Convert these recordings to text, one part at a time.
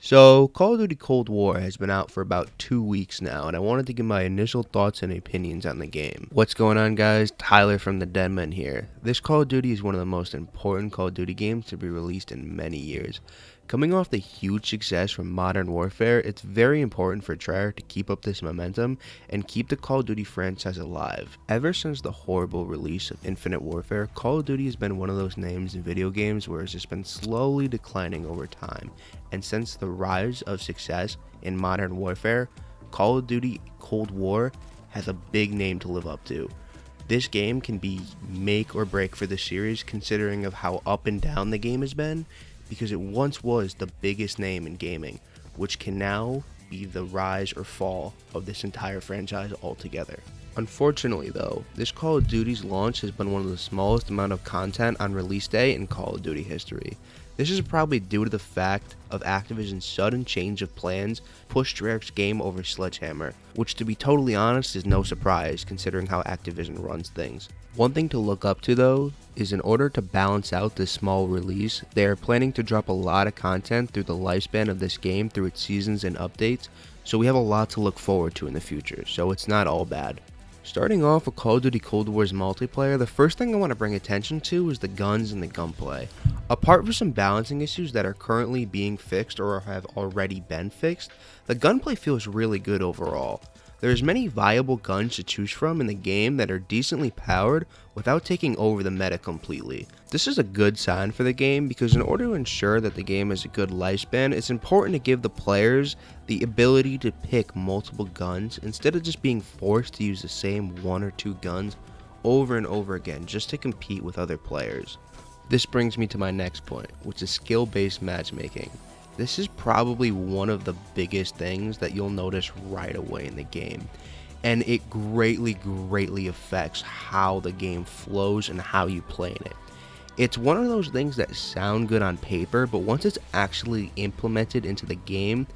So, Call of Duty Cold War has been out for about 2 weeks now, and I wanted to give my initial thoughts and opinions on the game. What's going on, guys? Tyler from the Denmen here. This Call of Duty is one of the most important Call of Duty games to be released in many years. Coming off the huge success from Modern Warfare, it's very important for Treyarch to keep up this momentum and keep the Call of Duty franchise alive. Ever since the horrible release of Infinite Warfare, Call of Duty has been one of those names in video games where it's just been slowly declining over time. And since the rise of success in Modern Warfare, Call of Duty Cold War has a big name to live up to. This game can be make or break for the series, considering of how up and down the game has been, because it once was the biggest name in gaming, which can now be the rise or fall of this entire franchise altogether. Unfortunately though, this Call of Duty's launch has been one of the smallest amount of content on release day in Call of Duty history. This is probably due to the fact of Activision's sudden change of plans pushed Treyarch's game over Sledgehammer, which to be totally honest is no surprise considering how Activision runs things. One thing to look up to though is in order to balance out this small release, they are planning to drop a lot of content through the lifespan of this game through its seasons and updates, so we have a lot to look forward to in the future, so it's not all bad. Starting off with Call of Duty Cold War's multiplayer, the first thing I want to bring attention to is the guns and the gunplay. Apart from some balancing issues that are currently being fixed or have already been fixed, the gunplay feels really good overall. There's many viable guns to choose from in the game that are decently powered without taking over the meta completely. This is a good sign for the game because in order to ensure that the game has a good lifespan, it's important to give the players the ability to pick multiple guns instead of just being forced to use the same one or two guns over and over again just to compete with other players. This brings me to my next point, which is skill-based matchmaking. This is probably one of the biggest things that you'll notice right away in the game, and it greatly affects how the game flows and how you play in it. It's one of those things that sound good on paper, but once it's actually implemented into the game,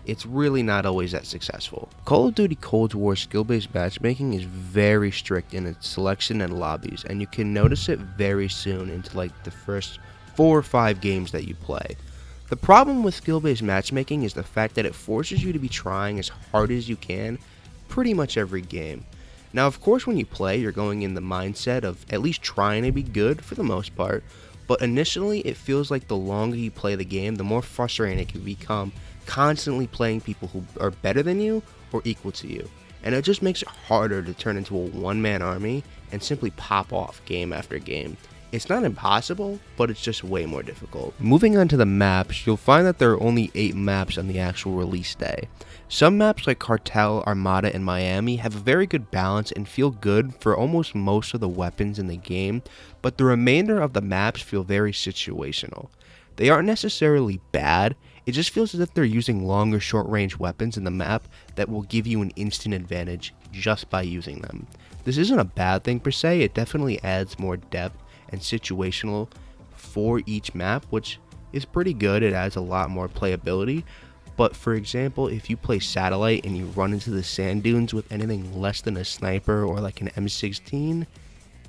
it's really not always that successful. Call of Duty Cold War skill-based matchmaking is very strict in its selection and lobbies, and you can notice it very soon into like the first 4 or 5 games that you play. The problem with skill-based matchmaking is the fact that it forces you to be trying as hard as you can pretty much every game. Now of course when you play you're going in the mindset of at least trying to be good for the most part, but initially it feels like the longer you play the game the more frustrating it can become constantly playing people who are better than you or equal to you. And it just makes it harder to turn into a one-man army and simply pop off game after game. It's not impossible, but it's just way more difficult. Moving on to the maps, you'll find that there are only 8 maps on the actual release day. Some maps like Cartel, Armada, and Miami have a very good balance and feel good for almost most of the weapons in the game, but the remainder of the maps feel very situational. They aren't necessarily bad, it just feels as if they're using long or short range weapons in the map that will give you an instant advantage just by using them. This isn't a bad thing per se, it definitely adds more depth and situational for each map, which is pretty good. It adds a lot more playability. But for example, if you play Satellite and you run into the sand dunes with anything less than a sniper or like an M16,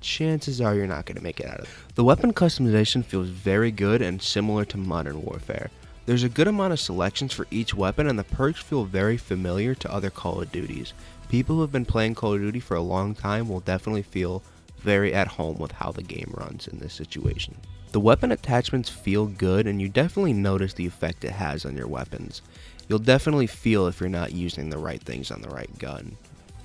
chances are you're not going to make it out of it. The weapon customization feels very good and similar to Modern Warfare. There's a good amount of selections for each weapon and the perks feel very familiar to other Call of Duties. People who have been playing Call of Duty for a long time will definitely feel very at home with how the game runs in this situation. The weapon attachments feel good and you definitely notice the effect it has on your weapons. You'll definitely feel if you're not using the right things on the right gun.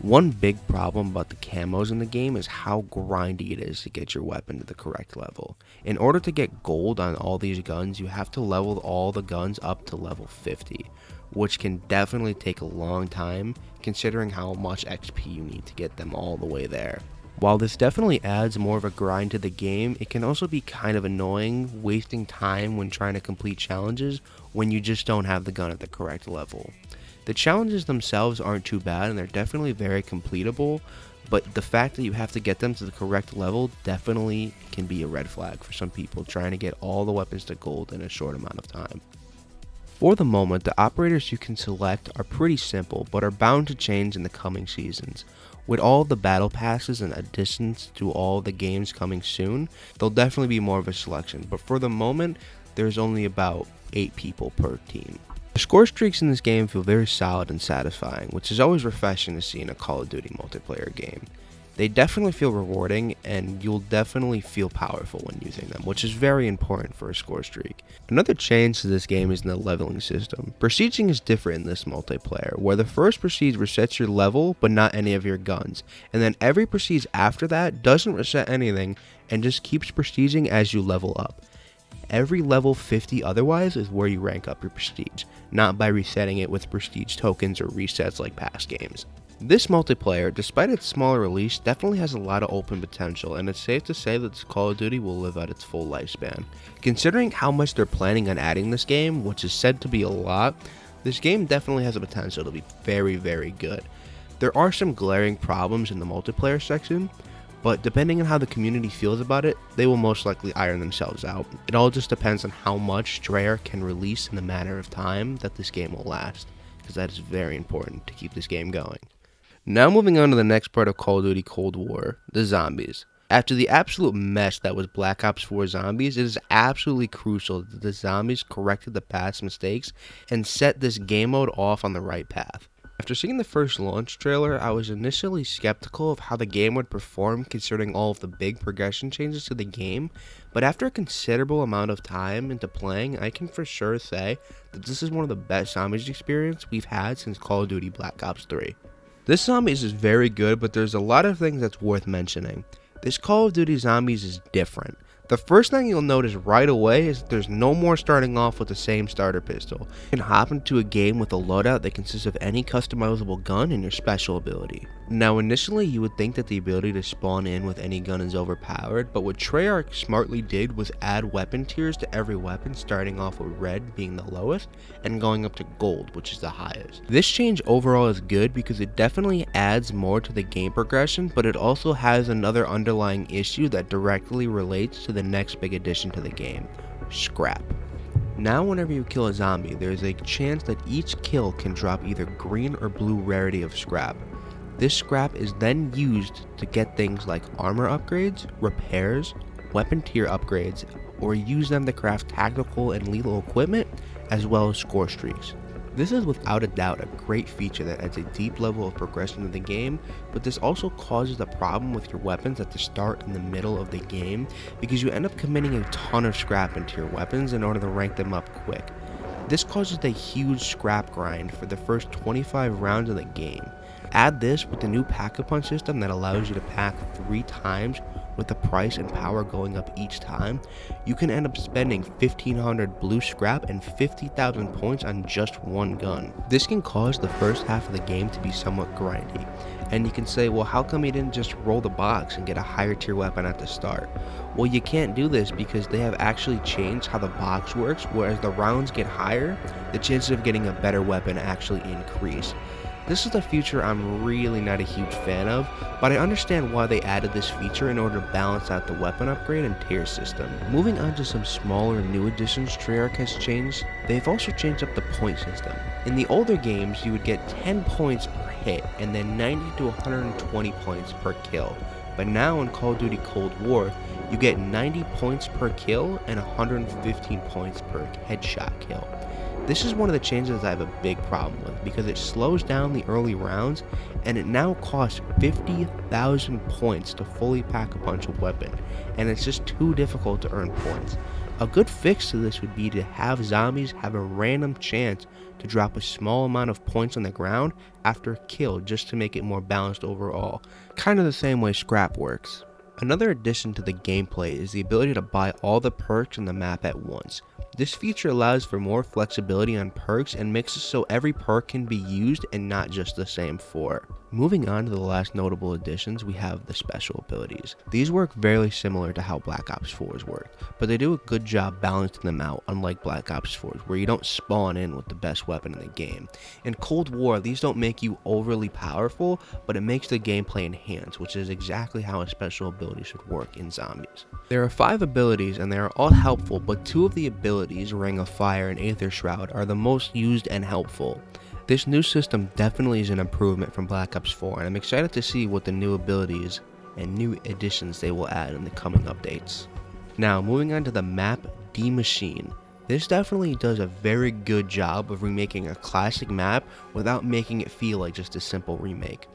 One big problem about the camos in the game is how grindy it is to get your weapon to the correct level. In order to get gold on all these guns, you have to level all the guns up to level 50, which can definitely take a long time considering how much XP you need to get them all the way there. While this definitely adds more of a grind to the game, it can also be kind of annoying, wasting time when trying to complete challenges when you just don't have the gun at the correct level. The challenges themselves aren't too bad and they're definitely very completable, but the fact that you have to get them to the correct level definitely can be a red flag for some people trying to get all the weapons to gold in a short amount of time. For the moment, the operators you can select are pretty simple, but are bound to change in the coming seasons. With all the battle passes and additions to all the games coming soon, there'll definitely be more of a selection, but for the moment, there's only about 8 people per team. The score streaks in this game feel very solid and satisfying, which is always refreshing to see in a Call of Duty multiplayer game. They definitely feel rewarding, and you'll definitely feel powerful when using them, which is very important for a score streak. Another change to this game is in the leveling system. Prestiging is different in this multiplayer, where the first prestige resets your level, but not any of your guns, and then every prestige after that doesn't reset anything, and just keeps prestiging as you level up. Every level 50 otherwise is where you rank up your prestige, not by resetting it with prestige tokens or resets like past games. This multiplayer, despite its smaller release, definitely has a lot of open potential, and it's safe to say that this Call of Duty will live out its full lifespan. Considering how much they're planning on adding this game, which is said to be a lot, this game definitely has the potential to be very, very good. There are some glaring problems in the multiplayer section, but depending on how the community feels about it, they will most likely iron themselves out. It all just depends on how much Treyarch can release in the matter of time that this game will last, because that is very important to keep this game going. Now moving on to the next part of Call of Duty Cold War, the zombies. After the absolute mess that was Black Ops 4 Zombies, it is absolutely crucial that the zombies corrected the past mistakes and set this game mode off on the right path. After seeing the first launch trailer, I was initially skeptical of how the game would perform considering all of the big progression changes to the game, but after a considerable amount of time into playing, I can for sure say that this is one of the best zombies experience we've had since Call of Duty Black Ops 3. This Zombies is very good, but there's a lot of things that's worth mentioning. This Call of Duty Zombies is different. The first thing you'll notice right away is that there's no more starting off with the same starter pistol. You can hop into a game with a loadout that consists of any customizable gun and your special ability. Now initially you would think that the ability to spawn in with any gun is overpowered, but what Treyarch smartly did was add weapon tiers to every weapon, starting off with red being the lowest and going up to gold, which is the highest. This change overall is good because it definitely adds more to the game progression, but it also has another underlying issue that directly relates to the next big addition to the game: scrap. Now whenever you kill a zombie, there is a chance that each kill can drop either green or blue rarity of scrap. This scrap is then used to get things like armor upgrades, repairs, weapon tier upgrades, or use them to craft tactical and lethal equipment, as well as score streaks. This is without a doubt a great feature that adds a deep level of progression to the game, but this also causes a problem with your weapons at the start and the middle of the game, because you end up committing a ton of scrap into your weapons in order to rank them up quick. This causes a huge scrap grind for the first 25 rounds of the game. Add this with the new pack-a-punch system that allows you to pack 3 times with the price and power going up each time, you can end up spending 1500 blue scrap and 50,000 points on just one gun. This can cause the first half of the game to be somewhat grindy, and you can say, well, how come you didn't just roll the box and get a higher tier weapon at the start? Well, you can't do this because they have actually changed how the box works, where as the rounds get higher, the chances of getting a better weapon actually increase. This is a feature I'm really not a huge fan of, but I understand why they added this feature in order to balance out the weapon upgrade and tier system. Moving on to some smaller new additions Treyarch has changed, they've also changed up the point system. In the older games, you would get 10 points per hit and then 90 to 120 points per kill, but now in Call of Duty Cold War, you get 90 points per kill and 115 points per headshot kill. This is one of the changes I have a big problem with because it slows down the early rounds, and it now costs 50,000 points to fully pack a punch a weapon, and it's just too difficult to earn points. A good fix to this would be to have zombies have a random chance to drop a small amount of points on the ground after a kill, just to make it more balanced overall, kind of the same way scrap works. Another addition to the gameplay is the ability to buy all the perks on the map at once. This feature allows for more flexibility on perks and makes it so every perk can be used and not just the same 4. Moving on to the last notable additions, we have the special abilities. These work very similar to how Black Ops 4's work, but they do a good job balancing them out, unlike Black Ops 4's, where you don't spawn in with the best weapon in the game. In Cold War, these don't make you overly powerful, but it makes the gameplay enhanced, which is exactly how a special ability should work in Zombies. There are 5 abilities and they are all helpful, but 2 of the abilities, Ring of Fire and Aether Shroud, are the most used and helpful. This new system definitely is an improvement from Black Ops 4, and I'm excited to see what the new abilities and new additions they will add in the coming updates. Now, moving on to the map D Machine. This definitely does a very good job of remaking a classic map without making it feel like just a simple remake.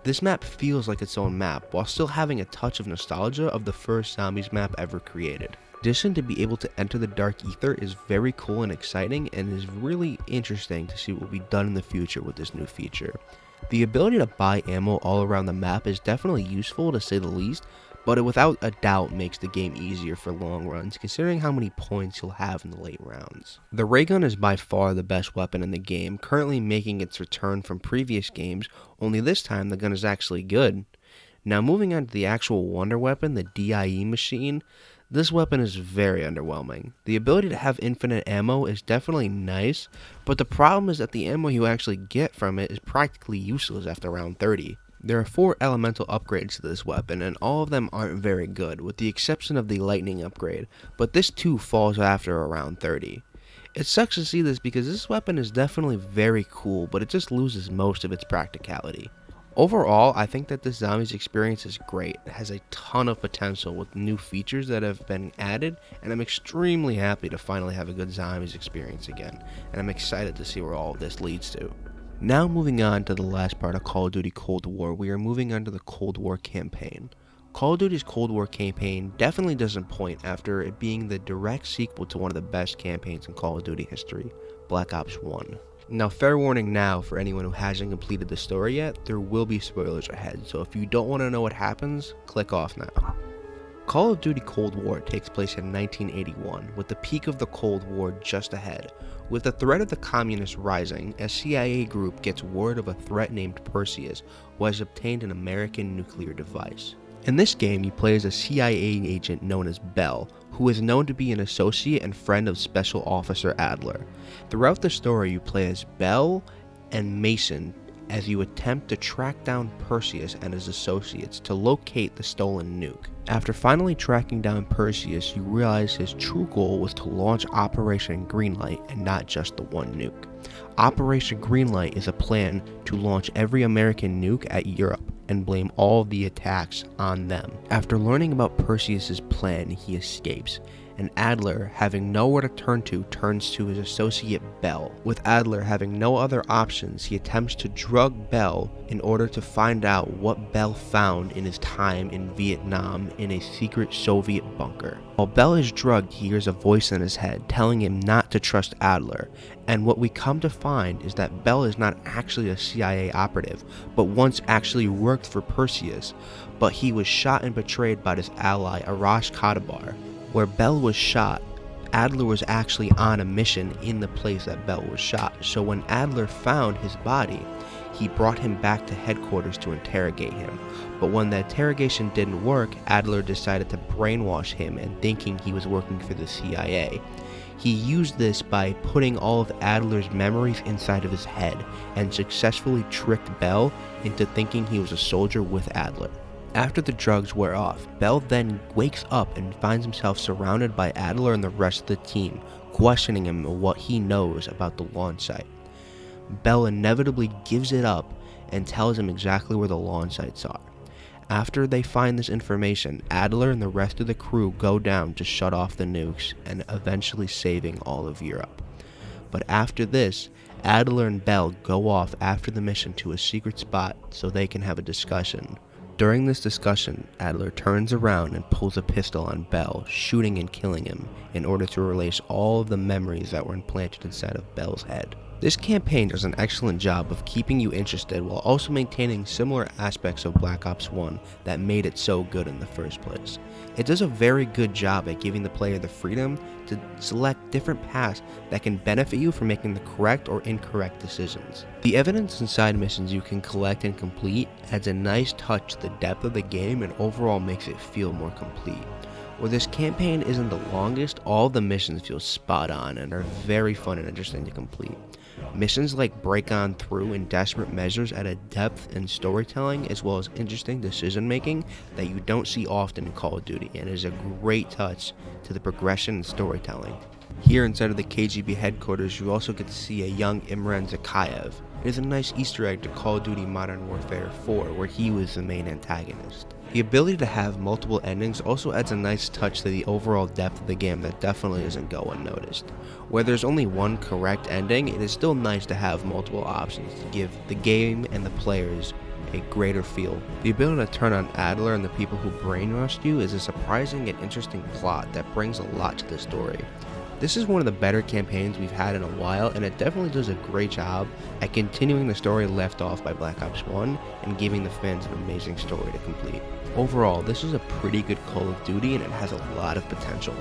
This map feels like its own map, while still having a touch of nostalgia of the first Zombies map ever created. In addition, to be able to enter the Dark Ether is very cool and exciting, and is really interesting to see what will be done in the future with this new feature. The ability to buy ammo all around the map is definitely useful to say the least, but it without a doubt makes the game easier for long runs, considering how many points you'll have in the late rounds. The ray gun is by far the best weapon in the game, currently making its return from previous games, only this time the gun is actually good. Now moving on to the actual wonder weapon, the DIE machine. This weapon is very underwhelming. The ability to have infinite ammo is definitely nice, but the problem is that the ammo you actually get from it is practically useless after round 30. There are 4 elemental upgrades to this weapon, and all of them aren't very good, with the exception of the lightning upgrade, but this too falls after around 30. It sucks to see this because this weapon is definitely very cool, but it just loses most of its practicality. Overall, I think that this Zombies experience is great. It has a ton of potential with new features that have been added, and I'm extremely happy to finally have a good Zombies experience again, and I'm excited to see where all of this leads to. Now moving on to the last part of Call of Duty Cold War, we are moving on to the Cold War campaign. Call of Duty's Cold War campaign definitely doesn't point after it being the direct sequel to one of the best campaigns in Call of Duty history, Black Ops 1. Now, fair warning now for anyone who hasn't completed the story yet, there will be spoilers ahead, so if you don't want to know what happens, click off now. Call of Duty Cold War takes place in 1981, with the peak of the Cold War just ahead. With the threat of the communists rising, a CIA group gets word of a threat named Perseus, who has obtained an American nuclear device. In this game, you play as a CIA agent known as Bell, who is known to be an associate and friend of Special Officer Adler. Throughout the story, you play as Bell and Mason as you attempt to track down Perseus and his associates to locate the stolen nuke. After finally tracking down Perseus, you realize his true goal was to launch Operation Greenlight and not just the one nuke. Operation Greenlight is a plan to launch every American nuke at Europe and blame all of the attacks on them. After learning about Perseus's plan, he escapes, and Adler, having nowhere to turn to, turns to his associate Bell. With Adler having no other options, he attempts to drug Bell in order to find out what Bell found in his time in Vietnam in a secret Soviet bunker. While Bell is drugged, he hears a voice in his head telling him not to trust Adler, and what we come to find is that Bell is not actually a CIA operative, but once actually worked for Perseus, but he was shot and betrayed by his ally Arash Kadabar. Where Bell was shot, Adler was actually on a mission in the place that Bell was shot, so when Adler found his body, he brought him back to headquarters to interrogate him. But when the interrogation didn't work, Adler decided to brainwash him and thinking he was working for the CIA. He used this by putting all of Adler's memories inside of his head and successfully tricked Bell into thinking he was a soldier with Adler. After the drugs wear off, Bell then wakes up and finds himself surrounded by Adler and the rest of the team, questioning him on what he knows about the launch site. Bell inevitably gives it up and tells him exactly where the launch sites are. After they find this information, Adler and the rest of the crew go down to shut off the nukes and eventually saving all of Europe. But after this, Adler and Bell go off after the mission to a secret spot so they can have a discussion. During this discussion, Adler turns around and pulls a pistol on Bell, shooting and killing him in order to release all of the memories that were implanted inside of Bell's head. This campaign does an excellent job of keeping you interested while also maintaining similar aspects of Black Ops 1 that made it so good in the first place. It does a very good job at giving the player the freedom to select different paths that can benefit you from making the correct or incorrect decisions. The evidence and side missions you can collect and complete adds a nice touch to the depth of the game and overall makes it feel more complete. Where this campaign isn't the longest, all the missions feel spot on and are very fun and interesting to complete. Missions like Break On Through and Desperate Measures add a depth and storytelling as well as interesting decision making that you don't see often in Call of Duty, and is a great touch to the progression and storytelling. Here inside of the KGB headquarters, you also get to see a young Imran Zakayev. It is a nice Easter egg to Call of Duty Modern Warfare 4, where he was the main antagonist. The ability to have multiple endings also adds a nice touch to the overall depth of the game that definitely doesn't go unnoticed. Where there's only one correct ending, it is still nice to have multiple options to give the game and the players a greater feel. The ability to turn on Adler and the people who brainwashed you is a surprising and interesting plot that brings a lot to the story. This is one of the better campaigns we've had in a while, and it definitely does a great job at continuing the story left off by Black Ops 1 and giving the fans an amazing story to complete. Overall, this is a pretty good Call of Duty and it has a lot of potential.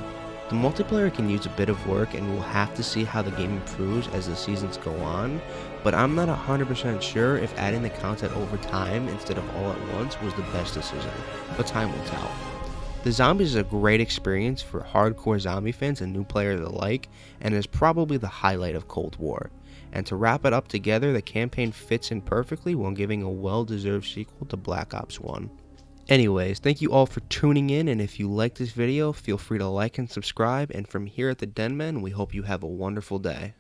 The multiplayer can use a bit of work and we'll have to see how the game improves as the seasons go on, but I'm not 100% sure if adding the content over time instead of all at once was the best decision, but time will tell. The Zombies is a great experience for hardcore zombie fans and new players alike, and is probably the highlight of Cold War. And to wrap it up together, the campaign fits in perfectly while giving a well-deserved sequel to Black Ops 1. Anyways, thank you all for tuning in, and if you like this video, feel free to like and subscribe, and from here at the Denmen, we hope you have a wonderful day.